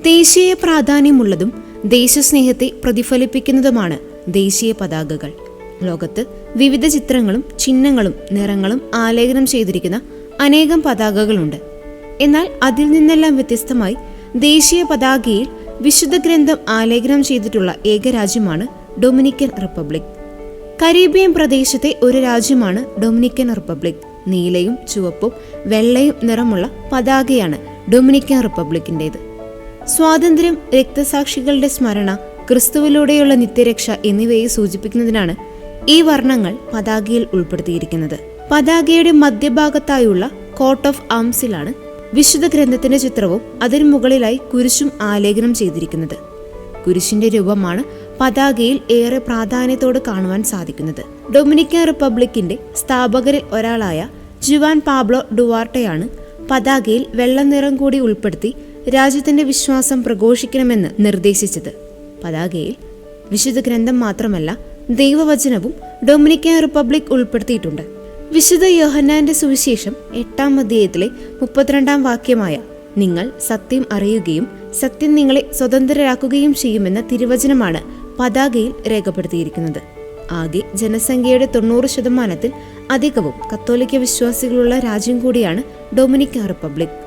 ദേശീയ പ്രാധാന്യമുള്ളതും ദേശസ്നേഹത്തെ പ്രതിഫലിപ്പിക്കുന്നതുമാണ് ദേശീയ പതാകകൾ. ലോകത്ത് വിവിധ ചിത്രങ്ങളും ചിഹ്നങ്ങളും നിറങ്ങളും ആലേഖനം ചെയ്തിരിക്കുന്ന അനേകം പതാകകളുണ്ട്. എന്നാൽ അതിൽ നിന്നെല്ലാം വ്യത്യസ്തമായി ദേശീയ പതാകയിൽ വിശുദ്ധ ഗ്രന്ഥം ആലേഖനം ചെയ്തിട്ടുള്ള ഏക രാജ്യമാണ് ഡൊമിനിക്കൻ റിപ്പബ്ലിക്. കരീബിയൻ പ്രദേശത്തെ ഒരു രാജ്യമാണ് ഡൊമിനിക്കൻ റിപ്പബ്ലിക്. നീലയും ചുവപ്പും വെള്ളയും നിറമുള്ള പതാകയാണ് ഡൊമിനിക്കൻ റിപ്പബ്ലിക്കിൻ്റേത്. സ്വാതന്ത്ര്യം, രക്തസാക്ഷികളുടെ സ്മരണ, ക്രിസ്തുവിലൂടെയുള്ള നിത്യരക്ഷ എന്നിവയെ സൂചിപ്പിക്കുന്നതിനാണ് ഈ വർണ്ണങ്ങൾ പതാകയിൽ ഉൾപ്പെടുത്തിയിരിക്കുന്നത്. പതാകയുടെ മധ്യഭാഗത്തായുള്ള കോട്ട് ഓഫ് ആംസിലാണ് വിശുദ്ധ ഗ്രന്ഥത്തിന്റെ ചിത്രവും അതിനു മുകളിലായി കുരിശും ആലേഖനം ചെയ്തിരിക്കുന്നത്. കുരിശിന്റെ രൂപമാണ് പതാകയിൽ ഏറെ പ്രാധാന്യത്തോട് കാണുവാൻ സാധിക്കുന്നത്. ഡൊമിനിക്കൻ റിപ്പബ്ലിക്കിന്റെ സ്ഥാപകരിൽ ഒരാളായ ജുവാൻ പാബ്ലോ ഡുവാർട്ടെയാണ് പതാകയിൽ വെള്ള നിറം കൂടി ഉൾപ്പെടുത്തി രാജ്യത്തിന്റെ വിശ്വാസം പ്രഘോഷിക്കണമെന്ന് നിർദ്ദേശിച്ചത്. പതാകയിൽ വിശുദ്ധ ഗ്രന്ഥം മാത്രമല്ല, ദൈവവചനവും ഡൊമിനിക്കൻ റിപ്പബ്ലിക് ഉൾപ്പെടുത്തിയിട്ടുണ്ട്. വിശുദ്ധ യോഹന്നാന്റെ സുവിശേഷം 8-ാം അധ്യായത്തിലെ 32-ാം വാക്യമായ നിങ്ങൾ സത്യം അറിയുകയും സത്യം നിങ്ങളെ സ്വതന്ത്രരാക്കുകയും ചെയ്യുമെന്ന തിരുവചനമാണ് പതാകയിൽ രേഖപ്പെടുത്തിയിരിക്കുന്നത്. ആകെ ജനസംഖ്യയുടെ 90% അധികവും കത്തോലിക്ക വിശ്വാസികളുള്ള രാജ്യം കൂടിയാണ് ഡൊമിനിക്കൻ റിപ്പബ്ലിക്.